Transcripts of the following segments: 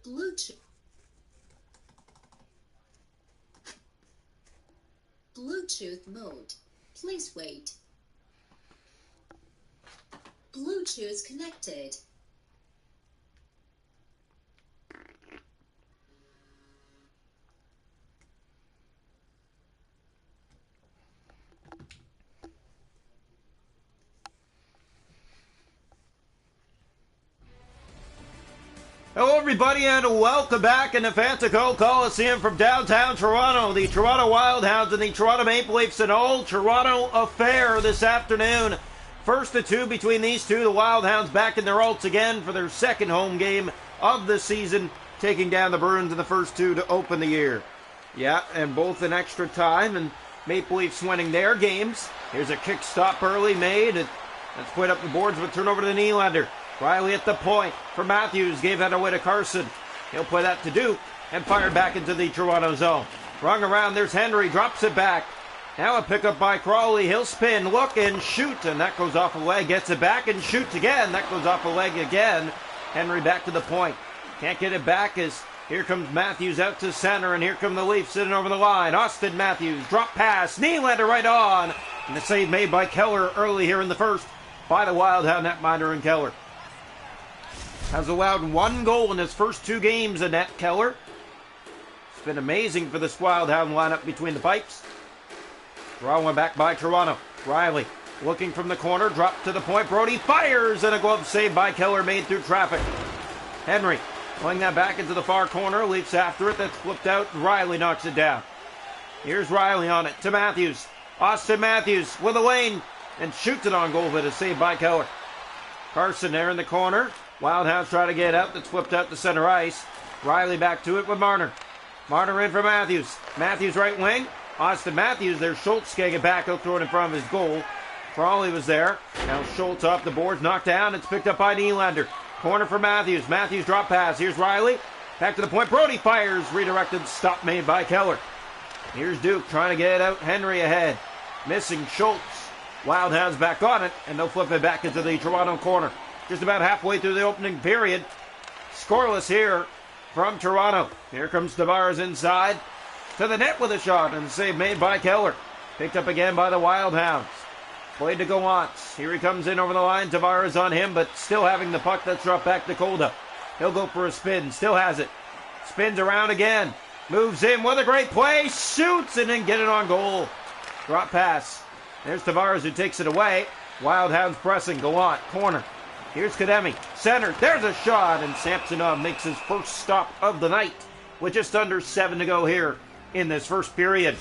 Bluetooth. Bluetooth mode. Please wait. Bluetooth connected. Hello everybody and welcome back in the Fantico Coliseum from downtown Toronto. The Toronto Wild Hounds and the Toronto Maple Leafs, an old Toronto affair this afternoon. First of two between these two. The Wild Hounds back in their ults again for their second home game of the season, taking down the Bruins in the first two to open the year. Yeah, and both in extra time, and Maple Leafs winning their games. Here's a kick stop early made. Let's put up the boards, but turn over to the Nylander. Riley at the point for Matthews, gave that away to Carson. He'll play that to Duke and fired back into the Toronto zone. Rung around, there's Henry, drops it back. Now a pickup by Crawley, he'll spin, look and shoot, and that goes off a leg, gets it back and shoots again, that goes off a leg again. Henry back to the point, can't get it back as here comes Matthews out to center, and here come the Leafs sitting over the line. Austin Matthews, drop pass, Nylander right on, and the save made by Keller early here in the first by the Wild Hound netminder and Keller. Has allowed one goal in his first two games in net, Keller. It's been amazing for this Wild Hound lineup between the pipes. Draw one back by Toronto. Riley looking from the corner, drop to the point. Brody fires, and a glove save by Keller made through traffic. Henry playing that back into the far corner, leaps after it. That's flipped out. Riley knocks it down. Here's Riley on it to Matthews. Austin Matthews with a lane and shoots it on goal, but a save by Keller. Carson there in the corner. Wild Hounds try to get out. That's flipped out to center ice. Riley back to it with Marner. Marner in for Matthews. Matthews right wing. Austin Matthews there. Schultz getting it back. He'll throw it in front of his goal. Crawley was there. Now Schultz off the boards. Knocked down. It's picked up by Nylander. Corner for Matthews. Matthews drop pass. Here's Riley. Back to the point. Brody fires. Redirected. Stop made by Keller. Here's Duke trying to get it out. Henry ahead. Missing Schultz. Wild Hounds back on it. And they'll flip it back into the Toronto corner. Just about halfway through the opening period. Scoreless here from Toronto. Here comes Tavares inside to the net with a shot, and the save made by Keller. Picked up again by the Wild Hounds. Played to Gallants. Here he comes in over the line. Tavares on him, but still having the puck. That's dropped back to Kolda. He'll go for a spin. Still has it. Spins around again. Moves in with a great play. Shoots and then get it on goal. Drop pass. There's Tavares who takes it away. Wild Hounds pressing. Gallant. Corner. Here's Kademi, center, there's a shot, and Samsonov makes his first stop of the night with just under 7 to go here in this first period.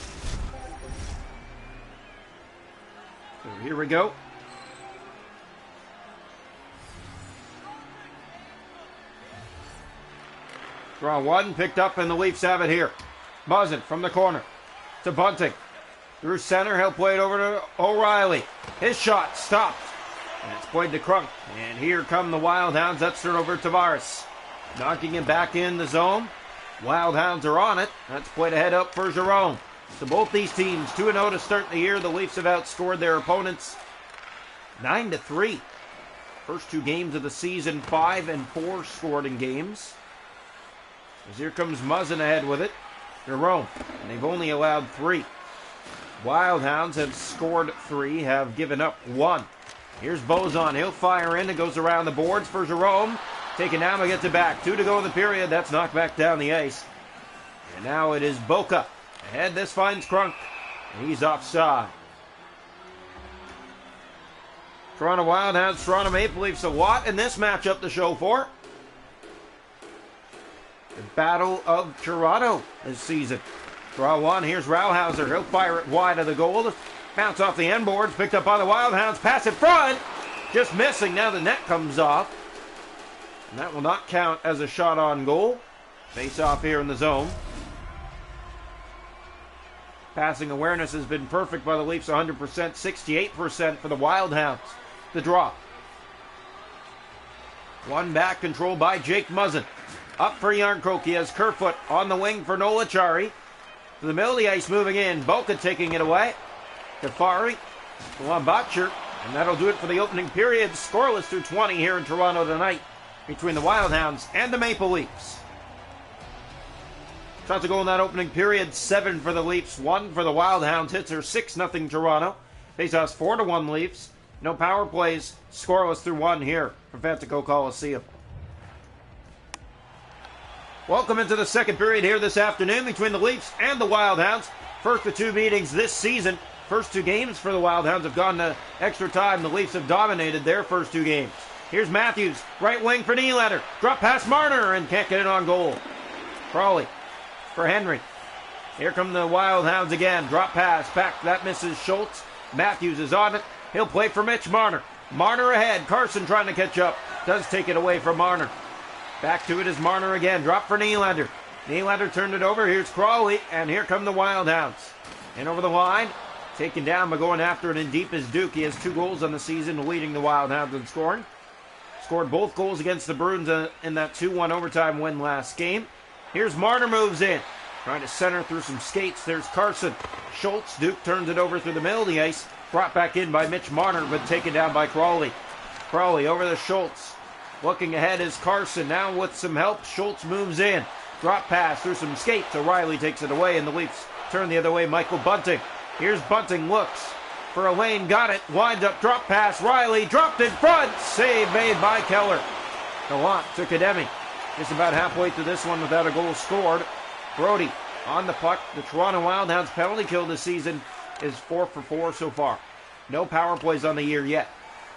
So here we go. Draw one, picked up, and the Leafs have it here. Muzzin from the corner to Bunting. Through center, he'll play it over to O'Reilly. His shot stopped. And it's played to Crunk. And here come the Wild Hounds. That's turned over to Tavares. Knocking it back in the zone. Wild Hounds are on it. That's played ahead up for Jerome. So both these teams 2-0 to start the year. The Leafs have outscored their opponents 9-3. First two games of the season, 5 and 4 scored in games. As here comes Muzzin ahead with it. Jerome. And they've only allowed 3. Wild Hounds have scored 3, have given up 1. Here's Bozon. He'll fire in. It goes around the boards for Jerome. Taken down, but gets it back. 2 to go in the period. That's knocked back down the ice. And now it is Boca. Ahead, this finds Crunk. He's offside. Toronto Wild Hounds, Toronto Maple Leafs, a lot in this matchup to show for. The Battle of Toronto this season. Draw one. Here's Rauhauser. He'll fire it wide of the goal. Bounce off the end boards, picked up by the Wild Hounds. Pass in front, just missing. Now the net comes off. And that will not count as a shot on goal. Face off here in the zone. Passing awareness has been perfect by the Leafs, 100%, 68% for the Wild Hounds. The draw. One back, controlled by Jake Muzzin. Up for Yarncroke. He has Kerfoot on the wing for Nola Chari. To the middle of the ice, moving in. Boca taking it away. Kafari, Lambacher, and that'll do it for the opening period. Scoreless through 20 here in Toronto tonight between the Wild Hounds and the Maple Leafs. Shots to go in that opening period. 7 for the Leafs, 1 for the Wild Hounds. Hits are 6-0 Toronto. Faceoffs 4-1 Leafs. No power plays. Scoreless through 1 here from Fantico Coliseum. Welcome into the second period here this afternoon between the Leafs and the Wild Hounds. First of 2 meetings this season. First 2 games for the Wild Hounds have gone to extra time. The Leafs have dominated their first 2 games. Here's Matthews, right wing for Nylander. Drop past Marner and can't get it on goal. Crawley for Henry. Here come the Wild Hounds again. Drop pass, back, that misses Schultz. Matthews is on it. He'll play for Mitch Marner. Marner ahead. Carson trying to catch up. Does take it away from Marner. Back to it is Marner again. Drop for Nylander. Nylander turned it over. Here's Crawley, and here come the Wild Hounds. In over the line. Taken down by going after it in deep is Duke. He has 2 goals on the season, leading the Wild Hounds in scoring. Scored both goals against the Bruins in that 2-1 overtime win last game. Here's Marner moves in. Trying to center through some skates. There's Carson. Schultz. Duke turns it over through the middle of the ice. Brought back in by Mitch Marner, but taken down by Crawley. Crawley over to Schultz. Looking ahead is Carson. Now with some help, Schultz moves in. Drop pass through some skates. O'Reilly takes it away, and the Leafs turn the other way. Michael Bunting. Here's Bunting, looks for a lane, got it, winds up, drop pass, Riley, dropped in front, save made by Keller. Gallant to Kademi. Just about halfway through this one without a goal scored. Brody on the puck. The Toronto Wild Hounds penalty kill this season is 4 for 4 so far. No power plays on the year yet.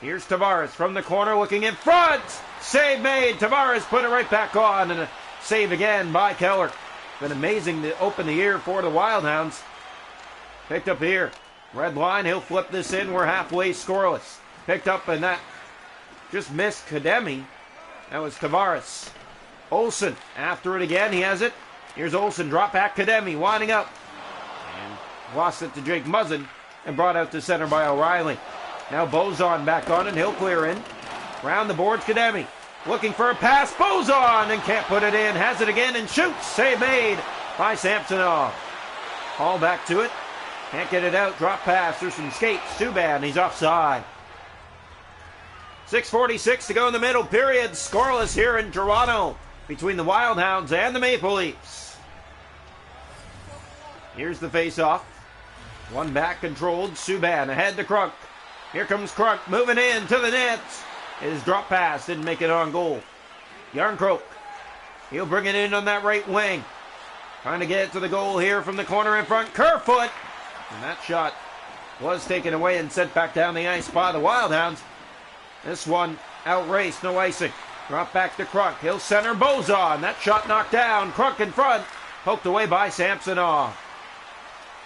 Here's Tavares from the corner looking in front. Save made. Tavares put it right back on, and a save again by Keller. Been amazing to open the year for the Wild Hounds. Picked up here. Red line. He'll flip this in. We're halfway scoreless. Picked up, and that just missed Kademi. That was Tavares. Olsen after it again. He has it. Here's Olsen. Drop back. Kademi winding up. And lost it to Jake Muzzin and brought out to center by O'Reilly. Now Bozon back on it. He'll clear in. Round the boards. Kademi looking for a pass. Bozon and can't put it in. Has it again and shoots. Save made by Samsonov. All back to it. Can't get it out. Drop pass through some skates. Subban, he's offside. 6:46 to go in the middle period. Scoreless here in Toronto between the Wild Hounds and the Maple Leafs. Here's the face-off. One back controlled. Subban ahead to Krunk. Here comes Krunk moving in to the net. His drop pass didn't make it on goal. Yarncroke. He'll bring it in on that right wing. Trying to get it to the goal here from the corner in front. Kerfoot. And that shot was taken away and sent back down the ice by the Wild Hounds. This one outraced, no icing. Drop back to Krunk. He'll center Bozon. That shot knocked down. Krunk in front. Poked away by Samsonov.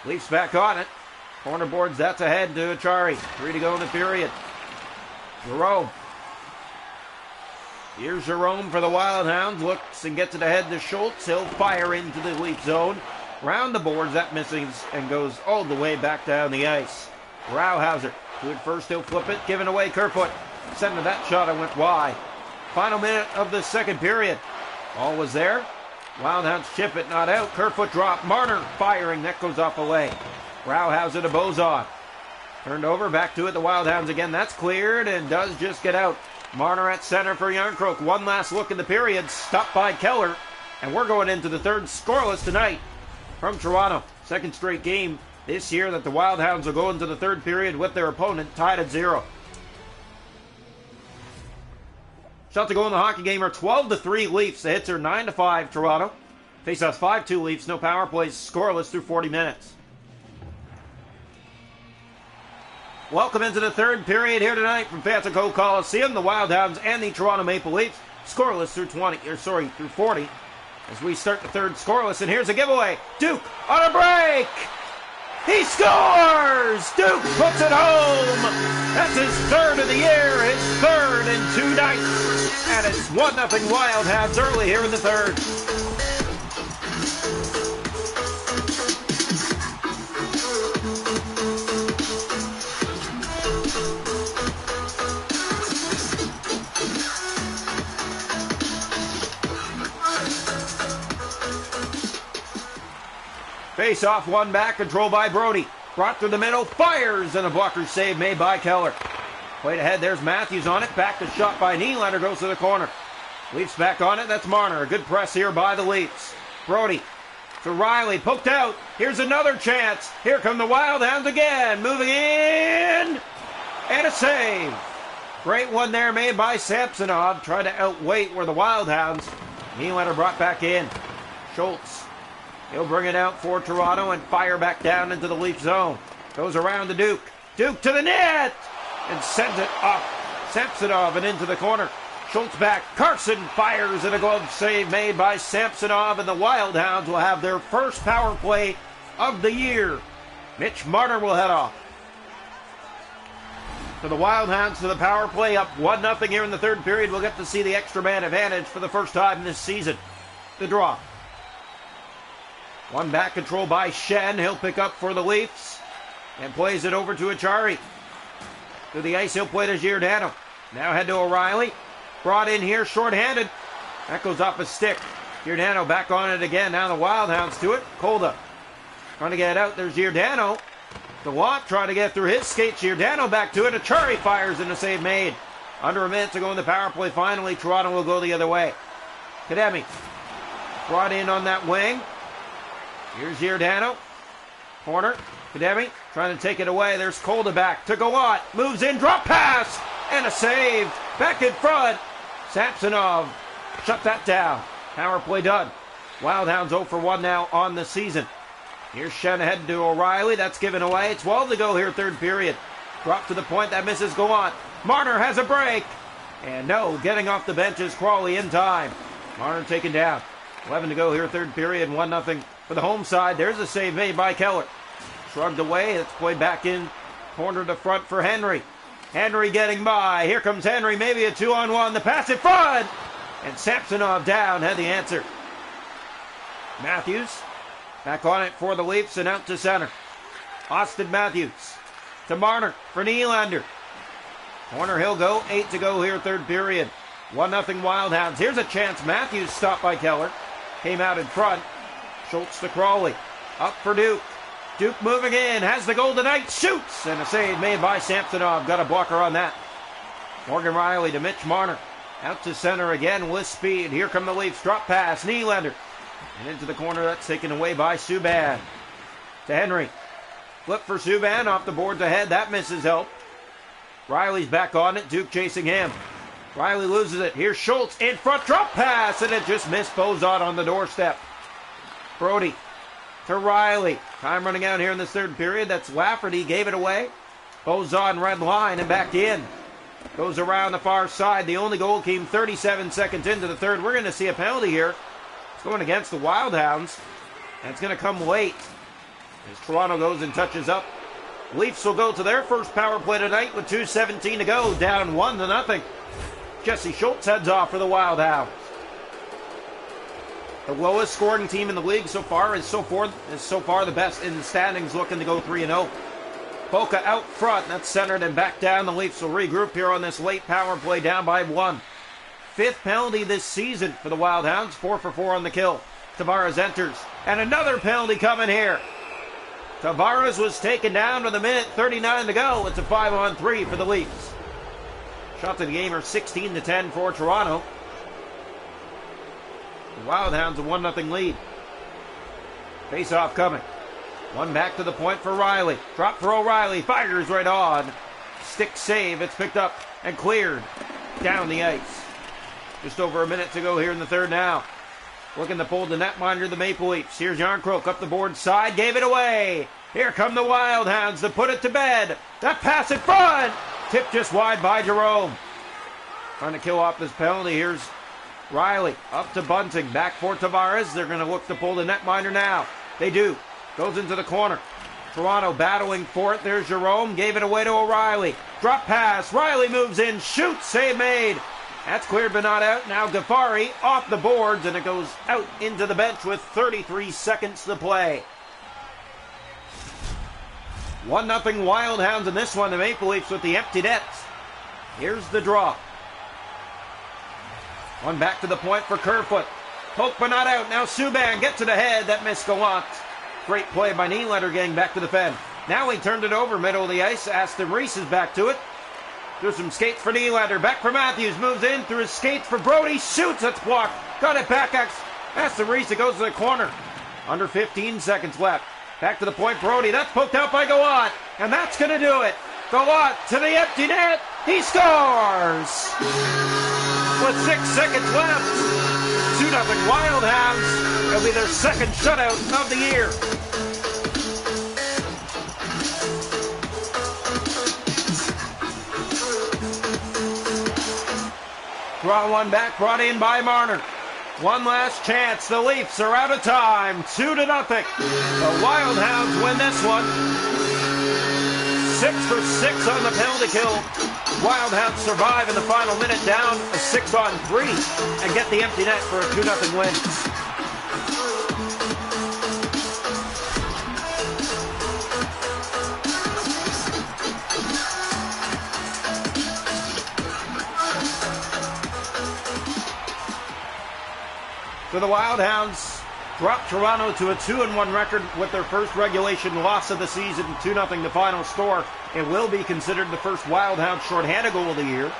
Leafs back on it. Corner boards, that's ahead to Achari. 3 to go in the period. Jerome. Here's Jerome for the Wild Hounds. Looks and gets it ahead to Schultz. He'll fire into the Leaf zone. Round the boards, that misses and goes all the way back down the ice. Rauhauser to it first, he'll flip it, giving away Kerfoot. Center that shot and went wide. Final minute of the second period. All was there. Wild Hounds chip it, not out. Kerfoot drop. Marner firing, that goes off away. Rauhauser to Bozon. Turned over, back to it, the Wild Hounds again. That's cleared and does just get out. Marner at center for Yarncroke. One last look in the period, stopped by Keller. And we're going into the third scoreless tonight. From Toronto, second straight game this year that the Wild Hounds will go into the third period with their opponent tied at 0. Shots to go in the hockey game are 12-3 Leafs. The hits are 9-5 Toronto. Faceoffs 5-2 Leafs. No power plays. Scoreless through 40 minutes. Welcome into the third period here tonight from Fantico Coliseum. The Wild Hounds and the Toronto Maple Leafs scoreless through 40. As we start the third scoreless, and here's a giveaway. Duke on a break. He scores! Duke puts it home. That's his third of the year, his third in 2 nights. And it's 1-0 Wild Hounds early here in the third. Face off, one back, controlled by Brody. Brought through the middle, fires, and a blocker save made by Keller. Played ahead, there's Matthews on it. Back to shot by Nylander, goes to the corner. Leafs back on it, that's Marner. A good press here by the Leafs. Brody to Riley. Poked out. Here's another chance. Here come the Wild Hounds again. Moving in. And a save. Great one there made by Samsonov. Tried to outweight where the Wild Hounds. Nylander brought back in. Schultz. He'll bring it out for Toronto and fire back down into the Leaf zone. Goes around to Duke. Duke to the net. And sends it off Samsonov and into the corner. Schultz back. Carson fires and a glove save made by Samsonov, and the Wild Hounds will have their first power play of the year. Mitch Marner will head off. For the Wild Hounds to the power play, up 1-0 here in the third period. We'll get to see the extra man advantage for the first time this season. The draw. One back control by Shen. He'll pick up for the Leafs and plays it over to Achari. To the ice, he'll play to Giordano. Now head to O'Reilly. Brought in here shorthanded. That goes off his stick. Giordano back on it again. Now the Wild Hounds to it. Kolda trying to get it out. There's Giordano. DeWalt trying to get through his skates. Giordano back to it. Achari fires and a save made. Under a minute to go in the power play. Finally, Toronto will go the other way. Kademi brought in on that wing. Here's Giordano. Corner. Kademi trying to take it away. There's Kolda back to Gallant. Moves in. Drop pass. And a save. Back in front. Samsonov shut that down. Power play done. Wild Hounds 0 for 1 now on the season. Here's Shen ahead to O'Reilly. That's given away. 12 to go here, third period. Drop to the point. That misses Gallant. Marner has a break. And no, getting off the bench is Crawley in time. Marner taken down. 11 to go here, third period. 1-0 for the home side. There's a save made by Keller. Shrugged away. It's played back in. Corner to front for Henry. Henry getting by. Here comes Henry. Maybe a 2-on-1. The pass in front. And Samsonov down had the answer. Matthews back on it for the Leafs and out to center. Austin Matthews to Marner for Nylander. Corner he'll go. 8 to go here, third period. 1-0 Wild Hounds. Here's a chance. Matthews stopped by Keller. Came out in front. Schultz to Crawley. Up for Duke. Duke moving in. Has the Golden Knights. Shoots. And a save made by Samsonov. Got a blocker on that. Morgan Riley to Mitch Marner. Out to center again with speed. Here come the Leafs. Drop pass. Nylander. And into the corner. That's taken away by Subban. To Henry. Flip for Subban. Off the boards ahead. That misses help. Riley's back on it. Duke chasing him. Riley loses it. Here's Schultz in front. Drop pass. And it just missed Bozot on the doorstep. Brody to Riley. Time running out here in this third period. That's Lafferty. Gave it away. Bozot red line and back in. Goes around the far side. The only goal came 37 seconds into the third. We're going to see a penalty here. It's going against the Wild Hounds. And it's going to come late as Toronto goes and touches up. Leafs will go to their first power play tonight with 2:17 to go. Down 1-0. Jesse Schultz heads off for the Wild Hounds. The lowest scoring team in the league so far is so far the best in the standings, looking to go 3-0. Polka out front. That's centered and back down. The Leafs will regroup here on this late power play, down by 1. Fifth penalty this season for the Wild Hounds. 4 for 4 on the kill. Tavares enters. And another penalty coming here. Tavares was taken down with a minute 39 to go. It's a 5-on-3 for the Leafs. Shots in the game are 16-10 for Toronto. The Wild Hounds a 1-0 lead. Face-off coming. One back to the point for Riley. Drop for O'Reilly. Fires right on. Stick save. It's picked up and cleared down the ice. Just over a minute to go here in the third now. Looking to pull the netminder, the Maple Leafs. Here's Yarncroke up the board side. Gave it away. Here come the Wild Hounds to put it to bed. That pass in front. Tipped just wide by Jerome. Trying to kill off this penalty. Here's Riley up to Bunting. Back for Tavares. They're going to look to pull the netminder now. They do. Goes into the corner. Toronto battling for it. There's Jerome. Gave it away to O'Reilly. Drop pass. Riley moves in. Shoots. Save made. That's cleared but not out. Now Ghaffari off the boards, and it goes out into the bench with 33 seconds to play. 1-0 Wild Hounds in this one. The Maple Leafs with the empty nets. Here's the draw. One back to the point for Kerfoot. Poke but not out. Now Subban gets it ahead. That missed Gallant. Great play by Nylander getting back to the fen. Now he turned it over middle of the ice. Aston Reese is back to it. Through some skates for Nylander. Back for Matthews. Moves in through his skates for Brody. Shoots. That's blocked. Got it back. Aston Reese. It goes to the corner. Under 15 seconds left. Back to the point, Brody. That's poked out by Gallant. And that's going to do it. Gallant to the empty net. He scores! With 6 seconds left. 2-0 Wild Hounds. It'll be their second shutout of the year. Draw one back, brought in by Marner. One last chance. The Leafs are out of time. 2-0. The Wild Hounds win this one. 6 for 6 on the penalty kill. Wild Hounds survive in the final minute, down a 6-on-3, and get the empty net for a 2-0 win. So the Wild Hounds drop Toronto to a 2-1 record with their first regulation loss of the season, 2-0 the final score. It will be considered the first Wild Hounds shorthanded goal of the year.